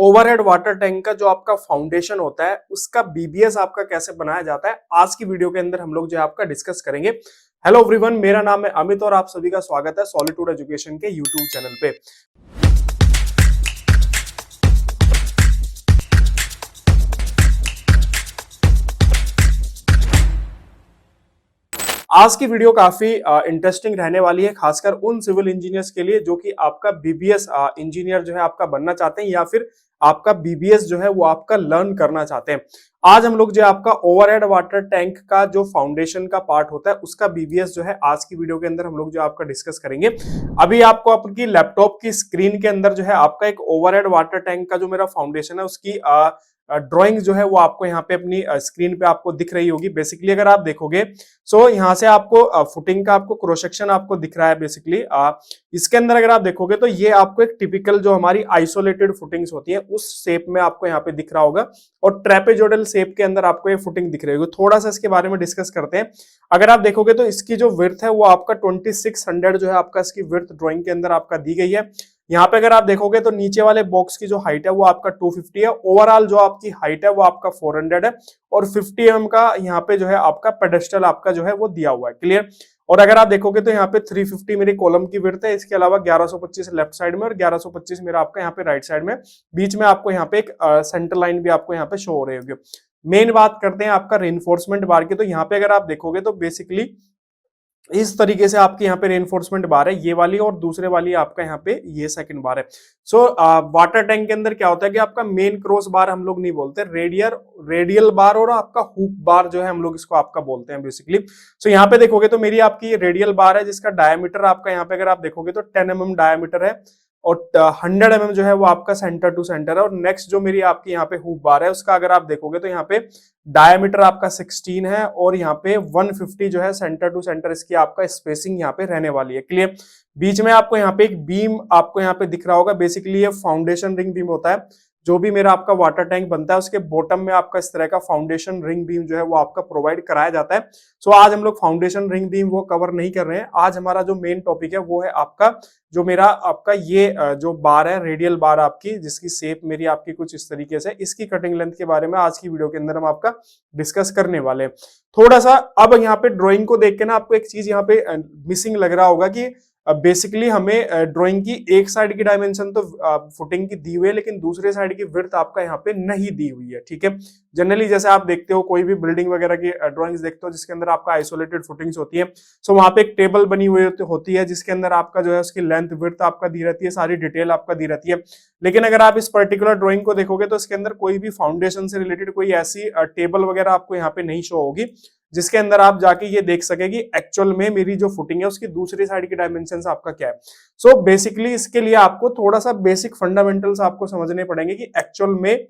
Overhead water tank का जो आपका फाउंडेशन होता है उसका बीबीएस आपका कैसे बनाया जाता है, आज की वीडियो के अंदर हम लोग जो है आपका डिस्कस करेंगे। हेलो एवरीवन, मेरा नाम है अमित और आप सभी का स्वागत है सॉलिट्यूड एजुकेशन के यूट्यूब चैनल पे। आज की वीडियो काफी इंटरेस्टिंग रहने वाली है, खासकर उन सिविल इंजीनियर्स के लिए जो कि आपका बीबीएस इंजीनियर जो है आपका बनना चाहते हैं या फिर आपका बीबीएस जो है वो आपका लर्न करना चाहते हैं। आज हम लोग जो आपका ओवरहेड वाटर टैंक का जो फाउंडेशन का पार्ट होता है उसका बीबीएस जो है आज की वीडियो के अंदर हम लोग जो आपका डिस्कस करेंगे। अभी आपको आपकी लैपटॉप की स्क्रीन के अंदर जो है आपका एक ओवरहेड वाटर टैंक का जो मेरा फाउंडेशन है उसकी ड्राइंग जो है वो आपको यहाँ पे अपनी स्क्रीन पे आपको दिख रही होगी। बेसिकली अगर आप देखोगे सो यहाँ से आपको फुटिंग का आपको क्रॉस सेक्शन आपको दिख रहा है। बेसिकली इसके अंदर अगर आप देखोगे तो ये आपको एक टिपिकल जो हमारी आइसोलेटेड फुटिंग्स होती है उस शेप में आपको यहाँ पे दिख रहा होगा और ट्रेपेजोइडल शेप के अंदर आपको ये फुटिंग दिख रही होगी। थोड़ा सा इसके बारे में डिस्कस करते हैं। अगर आप देखोगे तो इसकी जो विड्थ है वो आपका 2600 जो है आपका इसकी विड्थ ड्रॉइंग के अंदर आपका दी गई है। यहाँ पे अगर आप देखोगे तो नीचे वाले बॉक्स की जो हाइट है वो आपका 250 है। ओवरऑल जो आपकी हाइट है वो आपका 400 है और 50 mm का यहाँ पे जो है आपका पेडेस्टल आपका जो है वो दिया हुआ है। क्लियर। और अगर आप देखोगे तो यहाँ पे 350 मेरी कॉलम की विड्थ है, इसके अलावा 1125 लेफ्ट साइड में और 1125 मेरा आपका यहाँ पे राइट साइड में। बीच में आपको यहाँ पे एक सेंटर लाइन भी आपको यहाँ पे शो हो रही होगी। मेन बात करते हैं आपका रेनफोर्समेंट बार की। तो यहाँ पे अगर आप देखोगे तो बेसिकली इस तरीके से आपके यहाँ पे रेनफोर्समेंट बार है, ये वाली और दूसरे वाली आपका यहाँ पे ये सेकंड बार है। सो वाटर टैंक के अंदर क्या होता है कि आपका मेन क्रॉस बार हम लोग नहीं बोलते, रेडियल बार और आपका हुक बार जो है हम लोग इसको आपका बोलते हैं बेसिकली। सो यहाँ पे देखोगे तो मेरी आपकी रेडियल बार है जिसका डायमीटर आपका यहाँ पे अगर आप देखोगे तो 10 mm डायमीटर है और 100 mm जो है वो आपका सेंटर टू सेंटर है। और नेक्स्ट जो मेरी आपकी यहाँ पे हुक बार है उसका अगर आप देखोगे तो यहाँ पे डायमीटर आपका 16 है और यहाँ पे 150 जो है सेंटर टू सेंटर इसकी आपका स्पेसिंग यहाँ पे रहने वाली है। क्लियर। बीच में आपको यहाँ पे एक बीम आपको यहाँ पे दिख रहा होगा। बेसिकली ये फाउंडेशन रिंग बीम होता है। जो भी मेरा आपका वाटर टैंक बनता है उसके बॉटम में आपका इस तरह का फाउंडेशन रिंग बीम जो है वो आपका प्रोवाइड कराया जाता है। सो आज हम लोग फाउंडेशन रिंग बीम वो कवर नहीं कर रहे हैं। आज हमारा जो मेन टॉपिक है वो है आपका जो मेरा आपका ये जो बार है, रेडियल बार आपकी, जिसकी शेप मेरी आपकी कुछ इस तरीके से, इसकी कटिंग लेंथ के बारे में आज की वीडियो के अंदर हम आपका डिस्कस करने वाले हैं। थोड़ा सा अब यहाँ पे ड्राइंग को देख के ना आपको एक चीज यहाँ पे मिसिंग लग रहा होगा कि बेसिकली हमें ड्राइंग की एक साइड की डायमेंशन तो फुटिंग की दी हुई है लेकिन दूसरे साइड की विड्थ आपका यहाँ पे नहीं दी हुई है। ठीक है। जनरली जैसे आप देखते हो कोई भी बिल्डिंग वगैरह की ड्राइंग्स देखते हो जिसके अंदर आपका आइसोलेटेड फुटिंग्स होती है। सो वहां पे एक टेबल बनी हुई होती है जिसके अंदर आपका जो है उसकी लेंथ विड्थ आपका दी रहती है, सारी डिटेल आपका दी रहती है। लेकिन अगर आप इस पर्टिकुलर ड्राइंग को देखोगे तो इसके अंदर कोई भी फाउंडेशन से रिलेटेड कोई ऐसी टेबल वगैरह आपको यहाँ पे नहीं शो होगी जिसके अंदर आप जाके ये देख सके कि एक्चुअल में मेरी जो फुटिंग है उसकी दूसरी साइड की डायमेंशन आपका क्या है। सो बेसिकली इसके लिए आपको थोड़ा सा बेसिक फंडामेंटल्स आपको समझने पड़ेंगे कि एक्चुअल में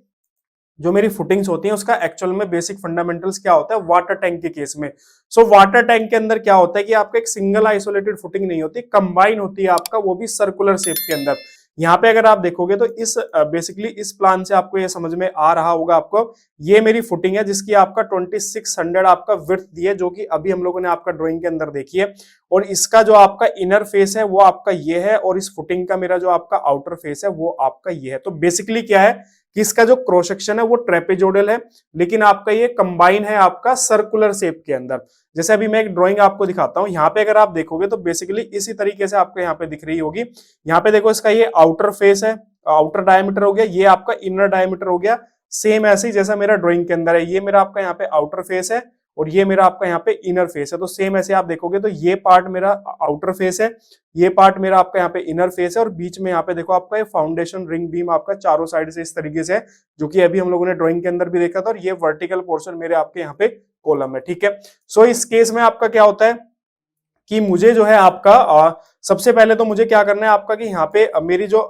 जो मेरी फुटिंग्स होती हैं उसका एक्चुअल में बेसिक फंडामेंटल्स क्या होता है वाटर टैंक के केस में। सो वाटर टैंक के अंदर क्या होता है कि आपका एक सिंगल आइसोलेटेड फुटिंग नहीं होती, कंबाइन होती है आपका, वो भी सर्कुलर शेप के अंदर। यहाँ पे अगर आप देखोगे तो इस बेसिकली इस प्लान से आपको ये समझ में आ रहा होगा आपको, ये मेरी फुटिंग है जिसकी आपका 2600 आपका विड्थ दी है जो कि अभी हम लोगों ने आपका ड्राइंग के अंदर देखी है। और इसका जो आपका इनर फेस है वो आपका ये है और इस फुटिंग का मेरा जो आपका आउटर फेस है वो आपका ये है। तो बेसिकली क्या है कि इसका जो क्रॉस सेक्शन है वो ट्रेपेजोइडल है लेकिन आपका ये कंबाइन है आपका सर्कुलर शेप के अंदर। जैसे अभी मैं एक ड्राइंग आपको दिखाता हूं, यहाँ पे अगर आप देखोगे तो बेसिकली इसी तरीके से आपको यहाँ पे दिख रही होगी। यहाँ पे देखो इसका ये आउटर फेस है, आउटर डायमीटर हो गया, ये आपका इनर डायमीटर हो गया। सेम ऐसे ही जैसा मेरा ड्राइंग के अंदर है, ये मेरा आपका यहाँ पे आउटर फेस है और ये मेरा आपका यहाँ पे इनर फेस है। तो सेम ऐसे आप देखोगे तो ये पार्ट मेरा आउटर फेस है, ये पार्ट मेरा आपका यहाँ पे इनर फेस है और बीच में यहाँ पे देखो आपका ये फाउंडेशन रिंग बीम आपका चारों साइड से इस तरीके से है जो कि अभी हम लोगों ने ड्राइंग के अंदर भी देखा था। और ये वर्टिकल पोर्शन मेरे आपके यहाँ पे कॉलम है। ठीक है। सो इस केस में आपका क्या होता है कि मुझे जो है आपका सबसे पहले तो मुझे क्या करना है आपका कि यहाँ पे मेरी जो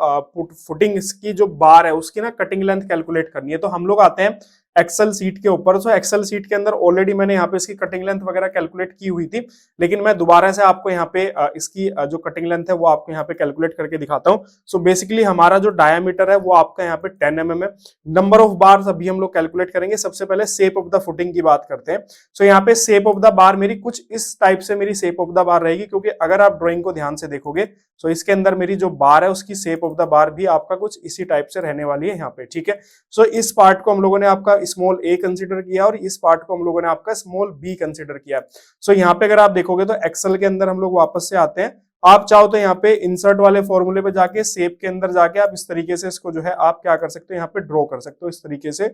फुटिंग की जो बार है उसकी ना कटिंग लेंथ कैलकुलेट करनी है। तो हम लोग आते हैं एक्सेल सीट के ऊपर। सो एक्सेल सीट के अंदर ऑलरेडी मैंने यहाँ पे इसकी कटिंग लेंथ वगैरह कैलकुलेट की हुई थी, लेकिन मैं दोबारा से आपको यहाँ पे इसकी जो कटिंग लेंथ है वो आपको यहाँ पे कैलकुलेट करके दिखाता हूँ। सो बेसिकली हमारा जो डायामीटर है वो आपका यहाँ पे 10 mm है। नंबर ऑफ बार अभी हम लोग कैलकुलेट करेंगे। सबसे पहले शेप ऑफ द फुटिंग की बात करते हैं। सो यहाँ पे शेप ऑफ द बार मेरी कुछ इस टाइप से मेरी शेप ऑफ द बार रहेगी, क्योंकि अगर आप ड्रॉइंग को ध्यान से देखोगे तो इसके अंदर मेरी जो बार है उसकी शेप ऑफ द बार भी आपका कुछ इसी टाइप से रहने वाली है यहाँ पे, ठीक है। सो इस पार्ट को हम लोगों ने आपका स्मॉल ए कंसीडर किया और इस पार्ट को हम लोगों ने आपका स्मॉल बी कंसीडर किया। सो यहाँ पे अगर आप देखोगे तो एक्सेल के अंदर हम लोग वापस से आते हैं। आप चाहो तो यहाँ पे इंसर्ट वाले फॉर्मूले पे जाके शेप के अंदर जाके आप इस तरीके से इसको जो है आप क्या कर सकते हो, यहाँ पे ड्रॉ कर सकते हो इस तरीके से।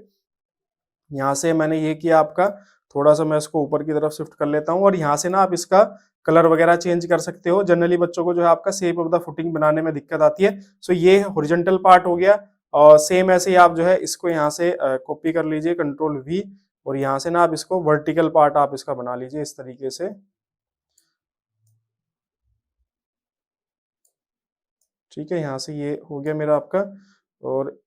यहाँ से मैंने ये किया आपका, थोड़ा सा मैं इसको ऊपर की तरफ शिफ्ट कर लेता हूँ और यहाँ से ना आप इसका कलर वगैरह चेंज कर सकते हो। जनरली बच्चों को जो है आपका शेप ऑफ द फुटिंग बनाने में दिक्कत आती है। सो ये हॉरिजॉन्टल पार्ट हो गया और सेम ऐसे ही आप जो है इसको यहाँ से कॉपी कर लीजिए, कंट्रोल वी, और यहाँ से ना आप इसको वर्टिकल पार्ट आप इसका बना लीजिए इस तरीके से, ठीक है। यहाँ से ये हो गया मेरा आपका, और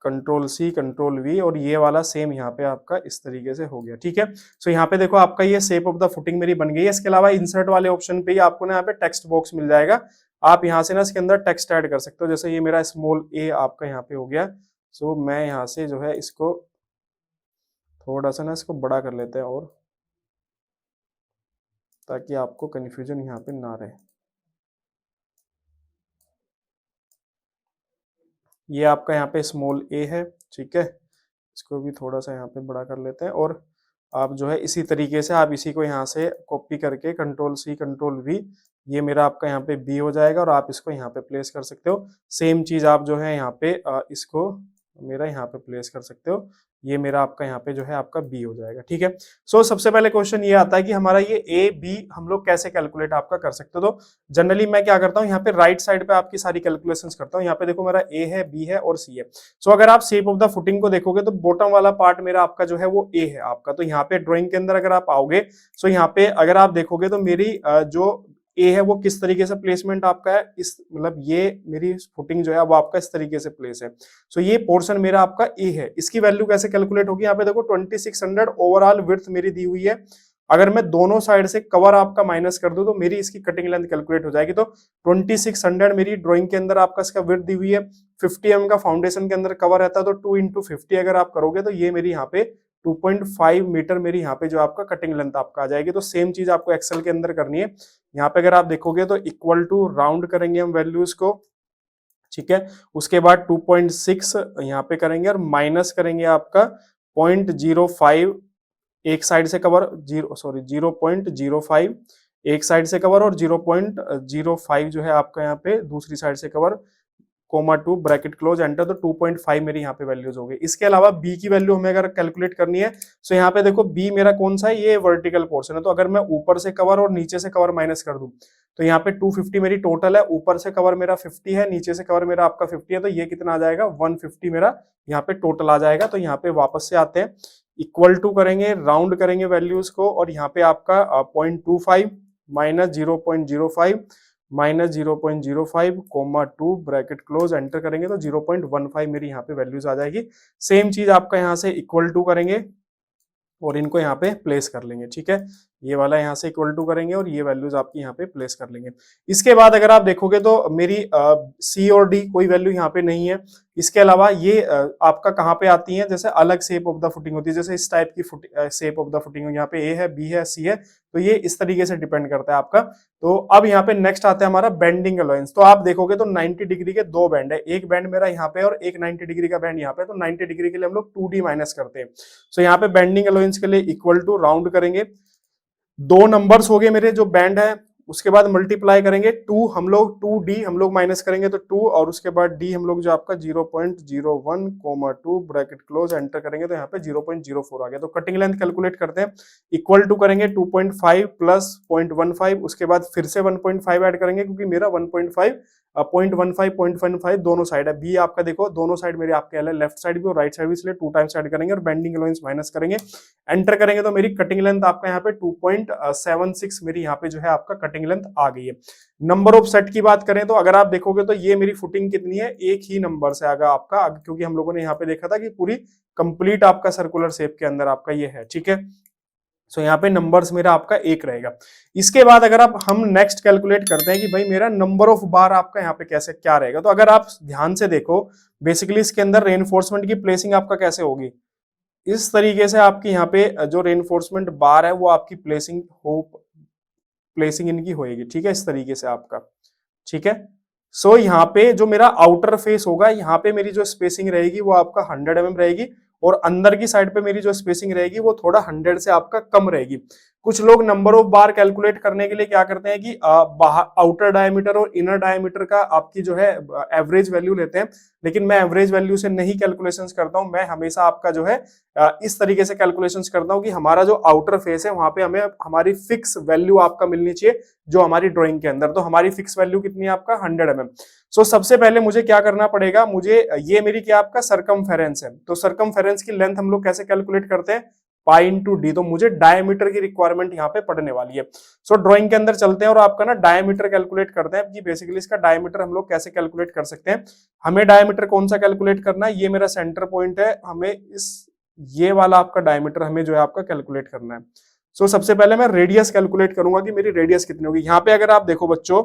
कंट्रोल सी कंट्रोल वी, और ये वाला सेम यहाँ पे आपका इस तरीके से हो गया, ठीक है। सो यहाँ पे देखो आपका ये शेप ऑफ द फुटिंग मेरी बन गई है। इसके अलावा इंसर्ट वाले ऑप्शन पे ही आपको ना यहाँ पे टेक्स्ट बॉक्स मिल जाएगा। आप यहाँ से ना इसके अंदर टेक्स्ट ऐड कर सकते हो। जैसे ये मेरा स्मॉल ए आपका यहाँ पे हो गया। सो मैं यहाँ से जो है इसको थोड़ा सा ना इसको बड़ा कर लेते हैं, और ताकि आपको कंफ्यूजन यहाँ पे ना रहे। ये आपका यहाँ पे स्मॉल ए है, ठीक है। इसको भी थोड़ा सा यहाँ पे बड़ा कर लेते हैं, और आप जो है इसी तरीके से आप इसी को यहाँ से कॉपी करके कंट्रोल सी कंट्रोल वी, ये मेरा आपका यहाँ पे बी हो जाएगा और आप इसको यहाँ पे प्लेस कर सकते हो। सेम चीज आप जो है यहाँ पे इसको मेरा यहाँ पे प्लेस कर सकते हो। ये मेरा आपका यहाँ पे जो है आपका बी हो जाएगा, ठीक है। सो सबसे पहले क्वेश्चन ये आता है कि हमारा ये ए बी हम लोग कैसे कैलकुलेट आपका कर सकते हो। तो जनरली मैं क्या करता हूँ, यहाँ पे राइट साइड पे आपकी सारी कैलकुलेशंस करता हूँ। यहाँ पे देखो मेरा ए है, बी है और सी है। सो अगर आप शेप ऑफ द फुटिंग को देखोगे तो बॉटम वाला पार्ट मेरा आपका जो है वो ए है आपका। तो यहाँ पे ड्राइंग के अंदर अगर आप आओगे, सो यहाँ पे अगर आप देखोगे तो मेरी जो ए है वो किस तरीके से प्लेसमेंट आपका है, इस मतलब ये मेरी फुटिंग जो है वो आपका इस तरीके से प्लेस है। सो ये पोर्शन मेरा आपका ए है। इसकी वैल्यू कैसे कैलकुलेट होगी, यहाँ पे देखो 2600 ओवरऑल विड्थ मेरी दी हुई है। अगर मैं दोनों साइड से कवर आपका माइनस कर दूं तो मेरी इसकी कटिंग लेंथ कैलकुलेट हो जाएगी। तो 2600 मेरी ड्राइंग के अंदर आपका इसका विड्थ दी हुई है। 50 mm का फाउंडेशन के अंदर कवर रहता है, तो 2 × 50 अगर आप करोगे तो ये मेरी यहाँ पे 2.5 मीटर मेरी यहाँ पे जो आपका कटिंग लेंथ आपका आ जाएगी। तो सेम चीज आपको एक्सेल के अंदर करनी है। यहाँ पे अगर आप देखोगे तो इक्वल टू राउंड करेंगे हम वैल्यूज को, ठीक है। उसके बाद 2.6 यहाँ पे करेंगे और माइनस करेंगे आपका 0.05 एक साइड से कवर, 0.05 एक साइड से कवर, और 0.05 जो है आपका यहाँ पे दूसरी साइड से कवर, (2 ब्रैकेट क्लोज एंटर। तो 2.5 मेरी यहाँ पे वैल्यूज हो गई। इसके अलावा बी की वैल्यू हमें अगर कैलकुलेट करनी है, सो यहाँ पे देखो बी मेरा कौन सा है, ये वर्टिकल पोर्शन है। तो अगर मैं ऊपर से कवर और नीचे से कवर माइनस कर दूं तो यहाँ पे 250 मेरी टोटल है। ऊपर से कवर मेरा 50 है, नीचे से कवर मेरा आपका 50 है, तो ये कितना आ जाएगा 150 मेरा यहाँ पे टोटल आ जाएगा। तो यहाँ पे वापस से आते हैं, इक्वल टू करेंगे, राउंड करेंगे वैल्यूज को, और यहाँ पे आपका 0.25 minus 0.05 minus 0.05 (2 bracket close enter करेंगे तो 0.15 मेरी यहाँ पे वैल्यूज आ जाएगी। सेम चीज आपका यहाँ से इक्वल टू करेंगे और इनको यहाँ पे प्लेस कर लेंगे, ठीक है। ये वाला यहाँ से इक्वल टू करेंगे और ये वैल्यूज आपकी यहाँ पे प्लेस कर लेंगे। इसके बाद अगर आप देखोगे तो मेरी सी और डी कोई वैल्यू यहाँ पे नहीं है। इसके अलावा ये आपका कहाँ पे आती है, जैसे अलग शेप ऑफ द फुटिंग होती है, जैसे इस टाइप की शेप ऑफ द फुटिंग यहाँ पे ए है, बी है, सी है, तो ये इस तरीके से डिपेंड करता है आपका। तो अब यहाँ पे नेक्स्ट आता है हमारा बेंडिंग अलाउंस। तो आप देखोगे तो 90 डिग्री के दो बैंड है, एक बैंड मेरा यहाँ पे और एक 90 डिग्री का बैंड यहाँ पे। तो 90 डिग्री के लिए हम लोग 2d माइनस करते हैं। सो यहाँ पे बेंडिंग अलाउंस के लिए इक्वल टू राउंड करेंगे, दो नंबर्स हो गए मेरे जो बैंड है, उसके बाद मल्टीप्लाई करेंगे 2, हम लोग 2d हम लोग माइनस करेंगे तो 2, और उसके बाद d हम लोग जो आपका 0.01 (2 ब्रैकेट क्लोज एंटर करेंगे तो यहाँ पे 0.04 आ गया। तो कटिंग लेंथ कैलकुलेट करते हैं, इक्वल टू करेंगे 2.5 प्लस 0.15, उसके बाद फिर से 1.5 ऐड करेंगे क्योंकि मेरा 1.5 0.15 0.15 दोनों साइड है। बी आपका देखो दोनों साइड मेरे आपके एल है, लेफ्ट साइड भी और राइट साइड भी, इसलिए 2 टाइम्स ऐड करेंगे और बेंडिंग अलाउंस माइनस करेंगे। एंटर करेंगे तो मेरी कटिंग लेंथ आपका यहाँ पे 2.76 मेरी यहाँ पे जो है आपका कटिंग लेंथ आ गई है। नंबर ऑफ सेट की बात करें तो अगर आप देखोगे तो ये मेरी फुटिंग कितनी है, एक ही नंबर से आगा आपका, क्योंकि हम लोगों ने यहाँ पे देखा था कि पूरी कंप्लीट आपका सर्कुलर शेप के अंदर आपका ये है, ठीक है। सो यहाँ पे नंबर्स मेरा आपका एक रहेगा। इसके बाद अगर आप हम नेक्स्ट कैलकुलेट करते हैं कि भाई मेरा नंबर ऑफ बार आपका यहाँ पे कैसे क्या रहेगा, तो अगर आप ध्यान से देखो बेसिकली इसके अंदर रेनफोर्समेंट की प्लेसिंग आपका कैसे होगी, इस तरीके से आपकी यहाँ पे जो रेनफोर्समेंट बार है वो आपकी प्लेसिंग इनकी होएगी, ठीक है, इस तरीके से आपका, ठीक है। सो यहाँ पे जो मेरा आउटर फेस होगा, यहाँ पे मेरी जो स्पेसिंग रहेगी वो आपका 100 mm रहेगी, और अंदर की साइड पे मेरी जो स्पेसिंग रहेगी वो थोड़ा 100 से आपका कम रहेगी। कुछ लोग नंबर ऑफ बार कैलकुलेट करने के लिए क्या करते हैं कि आउटर डायमीटर और इनर डायमीटर का आपकी जो है एवरेज वैल्यू लेते हैं, लेकिन मैं एवरेज वैल्यू से नहीं कैलकुलेशंस करता हूं। मैं हमेशा आपका जो है इस तरीके से कैलकुलेशंस करता हूं कि हमारा जो आउटर फेस है वहां पे हमें हमारी फिक्स वैल्यू आपका मिलनी चाहिए जो हमारी ड्राइंग के अंदर। तो हमारी फिक्स वैल्यू कितनी है आपका 100 mm। सो सबसे पहले मुझे क्या करना पड़ेगा, मुझे ये मेरी क्या आपका सरकमफेरेंस है, तो सरकमफेरेंस की लेंथ हम लोग कैसे कैलकुलेट करते हैं, पाई इंटू डी। तो मुझे डायमीटर की रिक्वायरमेंट यहाँ पे पड़ने वाली है। सो ड्राइंग के अंदर चलते हैं और आपका ना डायमीटर कैलकुलेट करते हैं कि बेसिकली इसका डायमीटर हम लोग कैसे कैलकुलेट कर सकते हैं। हमें डायमीटर कौन सा कैलकुलेट करना है, ये मेरा सेंटर पॉइंट है, हमें इस ये वाला आपका डायमीटर हमें जो है आपका कैलकुलेट करना है। सो सबसे पहले मैं रेडियस कैलकुलेट करूंगा कि मेरी रेडियस कितनी होगी। यहाँ पे अगर आप देखो बच्चों,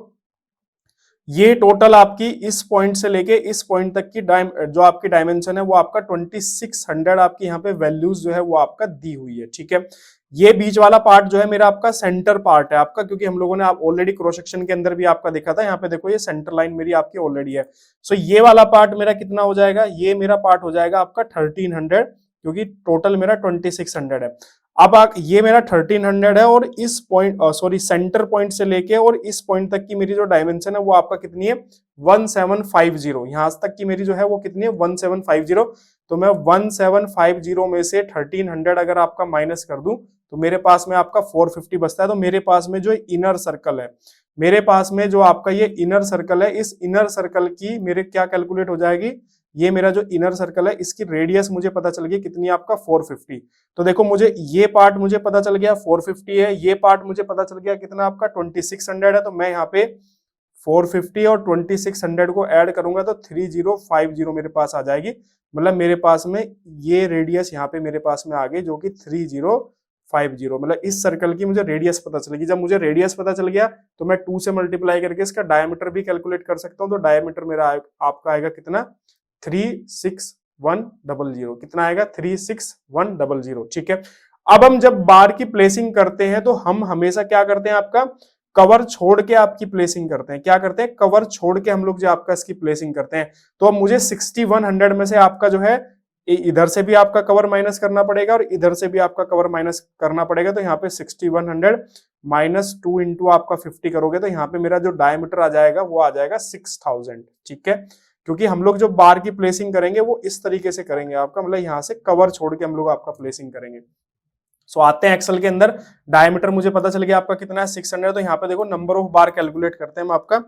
ये टोटल आपकी इस पॉइंट से लेके इस पॉइंट तक की जो आपकी डायमेंशन है वो आपका 2600 आपकी यहाँ पे वैल्यूज जो है वो आपका दी हुई है, ठीक है। ये बीच वाला पार्ट जो है मेरा आपका सेंटर पार्ट है आपका, क्योंकि हम लोगों ने आप ऑलरेडी क्रॉस सेक्शन के अंदर भी आपका देखा था। यहाँ पे देखो ये सेंटर लाइन मेरी आपकी ऑलरेडी है। सो ये वाला पार्ट मेरा कितना हो जाएगा, ये मेरा पार्ट हो जाएगा आपका 1300, क्योंकि टोटल मेरा 2600 है। अब ये मेरा 1300 है और इस पॉइंट सॉरी सेंटर पॉइंट से लेके और इस पॉइंट तक की मेरी जो डायमेंशन है वो आपका कितनी है 1750। यहां तक की मेरी जो है वो कितनी है 1750। तो मैं 1750 में से 1300 अगर आपका माइनस कर दूं तो मेरे पास में आपका 450 बचता है। तो मेरे पास में जो इनर सर्कल है, मेरे पास में जो आपका ये इनर सर्कल है, इस इनर सर्कल की मेरे क्या कैलकुलेट हो जाएगी, ये मेरा जो इनर सर्कल है इसकी रेडियस मुझे पता चल गई कितनी है आपका 450। तो देखो मुझे ये पार्ट मुझे पता चल गया 450 है, ये पार्ट मुझे पता चल गया कितना आपका 2600 है। तो मैं यहाँ पे 450 और 2600 को ऐड करूंगा तो 3050 मेरे पास आ जाएगी। मतलब मेरे पास में ये रेडियस यहाँ पे मेरे पास में आ गई जो कि 3050, मतलब इस सर्कल की मुझे रेडियस पता चलेगी। जब मुझे रेडियस पता चल गया तो मैं 2 से मल्टीप्लाई करके इसका डायमीटर भी कैलकुलेट कर सकता हूँ। तो डायमीटर मेरा आपका आएगा कितना 36100, कितना आएगा 36100, ठीक है। अब हम जब बार की प्लेसिंग करते हैं तो हम हमेशा क्या करते हैं, आपका कवर छोड़ के आपकी प्लेसिंग करते हैं। क्या करते हैं, कवर छोड़ के हम लोग जो आपका इसकी प्लेसिंग करते हैं। तो अब मुझे 6100 में से आपका जो है इधर से भी आपका कवर माइनस करना पड़ेगा और इधर से भी आपका कवर माइनस करना पड़ेगा। तो यहाँ पे 6100 माइनस 2 इंटू आपका 50 करोगे तो यहाँ पे मेरा जो डायमीटर आ जाएगा वो आ जाएगा 6000, ठीक है। क्योंकि हम लोग जो बार की प्लेसिंग करेंगे वो इस तरीके से करेंगे आपका, मतलब यहाँ से कवर छोड़ के हम लोग आपका प्लेसिंग करेंगे। सो आते हैं एक्सेल के अंदर, डायमीटर मुझे पता चल गया आपका कितना है 600। तो यहाँ पे देखो नंबर ऑफ बार कैलकुलेट करते हैं हम आपका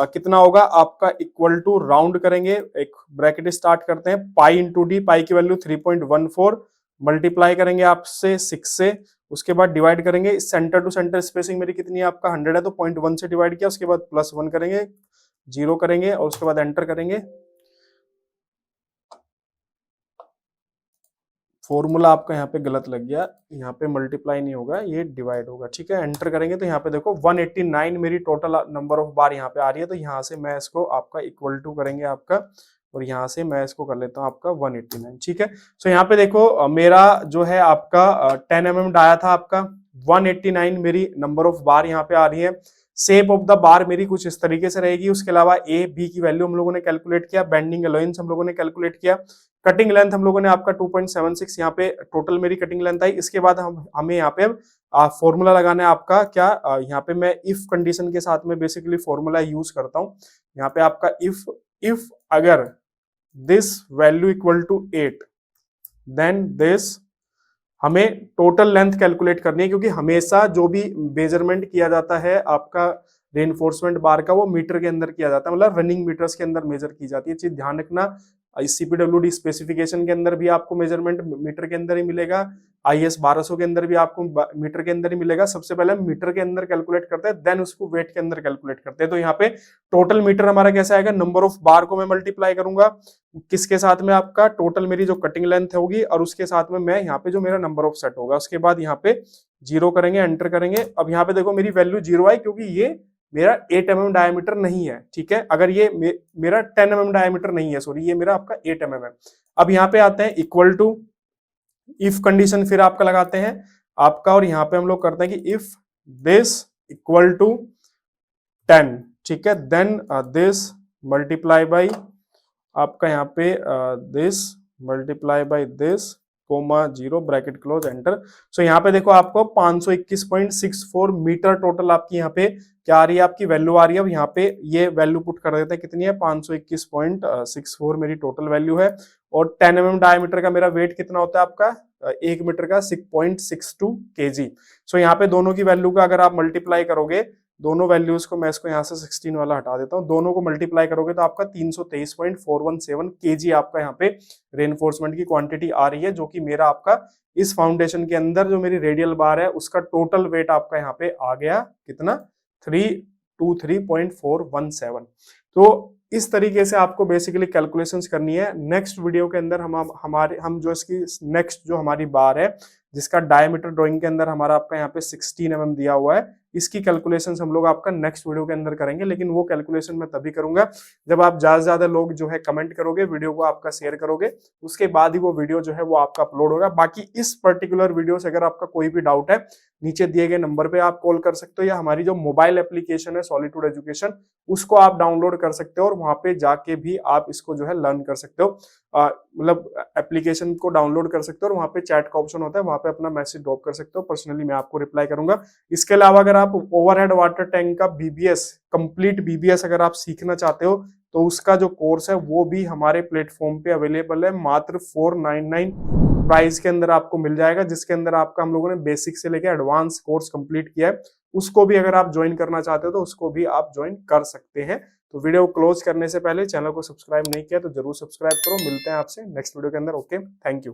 कितना होगा आपका, इक्वल टू राउंड करेंगे, एक ब्रैकेट स्टार्ट करते हैं, पाई इंटू डी, पाई की वैल्यू 3.14, मल्टीप्लाई करेंगे आपसे 6 से, उसके बाद डिवाइड करेंगे। सेंटर टू सेंटर स्पेसिंग मेरी कितनी है आपका 100 है, तो 0.1 से डिवाइड किया, उसके बाद +1 करेंगे, 0 करेंगे और उसके बाद एंटर करेंगे। फॉर्मूला आपका यहाँ पे गलत लग गया, यहाँ पे मल्टीप्लाई नहीं होगा, ये डिवाइड होगा, ठीक है। एंटर करेंगे तो यहाँ पे देखो 189 मेरी टोटल नंबर ऑफ बार यहाँ पे आ रही है। तो यहाँ से मैं इसको आपका इक्वल टू करेंगे आपका, और यहाँ से मैं इसको कर लेता हूँ आपका 189, ठीक है। सो यहाँ पे देखो मेरा जो है आपका 10 mm आया था आपका, 189 मेरी नंबर ऑफ बार यहाँ पे आ रही है। शेप ऑफ द बार मेरी कुछ इस तरीके से रहेगी। उसके अलावा ए बी की वैल्यू हम लोगों ने कैलकुलेट किया, बेंडिंग अलाउंस हम लोगों ने कैलकुलेट किया, कटिंग लेंथ हम लोगों ने आपका 2.76 यहाँ पे टोटल मेरी कटिंग लेंथ आई। इसके बाद हमें यहाँ पे फॉर्मूला लगाना है आपका क्या, यहाँ पे मैं इफ कंडीशन के साथ में बेसिकली फॉर्मूला यूज करता हूँ। यहाँ पे आपका इफ अगर this value equal to 8 then this, हमें टोटल लेंथ कैलकुलेट करनी है, क्योंकि हमेशा जो भी मेजरमेंट किया जाता है आपका रेनफोर्समेंट बार का वो मीटर के अंदर किया जाता है, मतलब रनिंग मीटर्स के अंदर मेजर की जाती है। चीज ध्यान रखना, इस CPWD स्पेसिफिकेशन के अंदर भी आपको मेजरमेंट मीटर के अंदर ही मिलेगा, IS 1200 के अंदर भी आपको मीटर के अंदर ही मिलेगा। सबसे पहले हम मीटर के अंदर कैलकुलेट करते हैं, देन उसको वेट के अंदर कैलकुलेट करते हैं। तो यहाँ पे टोटल मीटर हमारा कैसा आएगा, नंबर ऑफ बार को मैं मल्टीप्लाई करूंगा किसके साथ में, आपका टोटल मेरी जो कटिंग लेंथ होगी और उसके साथ में मैं यहाँ पे जो मेरा नंबर ऑफ सेट होगा, उसके बाद यहाँ पे 0 करेंगे, एंटर करेंगे। अब यहाँ पे देखो मेरी वैल्यू 0 आई, क्योंकि ये मेरा 8 mm डायमीटर नहीं है, ठीक है। अगर ये मेरा 10 mm डायमीटर नहीं है, सॉरी, ये मेरा आपका 8 mm है। अब यहाँ पे आते हैं इक्वल टू, इफ कंडीशन फिर आपका लगाते हैं आपका, और यहाँ पे हम लोग करते हैं कि इफ दिस इक्वल टू 10, ठीक है, देन दिस मल्टीप्लाई बाई आपका यहाँ पे this multiply by this comma 0 bracket close, enter. So यहाँ पे देखो आपको 521.64 मीटर टोटल आपकी यहाँ पे क्या आ रही है, आपकी वैल्यू आ रही है। अब यहाँ पे ये वैल्यू पुट कर देते हैं, कितनी है, 521.64 मेरी टोटल वैल्यू है। और 10 mm डायमीटर का मेरा वेट कितना होता है आपका, 1 मीटर का 6.62 kg। सो यहाँ पे दोनों की वैल्यू का अगर आप मल्टीप्लाई करोगे, दोनों वैल्यूज को, मैं इसको यहाँ से 16 वाला हटा देता हूँ, दोनों को मल्टीप्लाई करोगे तो आपका 323.417 kg आपका यहाँ पे रेनफोर्समेंट की क्वांटिटी आ रही है, जो कि मेरा आपका इस फाउंडेशन के अंदर जो मेरी रेडियल बार है उसका टोटल वेट आपका यहाँ पे आ गया कितना, 323.417। तो इस तरीके से आपको बेसिकली कैलकुलेशंस करनी है। नेक्स्ट वीडियो के अंदर हम जो इसकी नेक्स्ट जो हमारी बार है, जिसका डायमीटर ड्राइंग के अंदर हमारा आपका यहाँ पे 16 mm दिया हुआ है, इसकी कैलकुलेशंस हम लोग आपका नेक्स्ट वीडियो के अंदर करेंगे। लेकिन वो कैलकुलेशन मैं तभी करूंगा जब आप ज्यादा से ज्यादा लोग जो है कमेंट करोगे, वीडियो को आपका शेयर करोगे, उसके बाद ही वो वीडियो जो है वो आपका अपलोड होगा। बाकी इस पर्टिकुलर वीडियो से अगर आपका कोई भी डाउट है, नीचे दिए गए नंबर पे आप कॉल कर सकते हो, या हमारी जो मोबाइल एप्लीकेशन है सॉलिट्यूड एजुकेशन, उसको आप डाउनलोड कर सकते हो और वहां पे जाके भी आप इसको जो है लर्न कर सकते हो। मतलब एप्लीकेशन को डाउनलोड कर सकते हो और वहां पे चैट का ऑप्शन होता है, वहां पे अपना मैसेज ड्रॉप कर सकते हो, पर्सनली मैं आपको रिप्लाई करूंगा। इसके अलावा अगर आप ओवरहेड वाटर टैंक का BBS, कंप्लीट BBS अगर आप सीखना चाहते हो, तो उसका जो कोर्स है वो भी हमारे प्लेटफॉर्म पे अवेलेबल है, मात्र 499 प्राइस के अंदर आपको मिल जाएगा, जिसके अंदर आपका हम लोगों ने बेसिक से लेकर एडवांस कोर्स कंप्लीट किया है। उसको भी अगर आप ज्वाइन करना चाहते हो तो उसको भी आप ज्वाइन कर सकते हैं। तो वीडियो क्लोज करने से पहले चैनल को सब्सक्राइब नहीं किया तो जरूर सब्सक्राइब करो। मिलते हैं आपसे नेक्स्ट वीडियो के अंदर। Okay, thank you.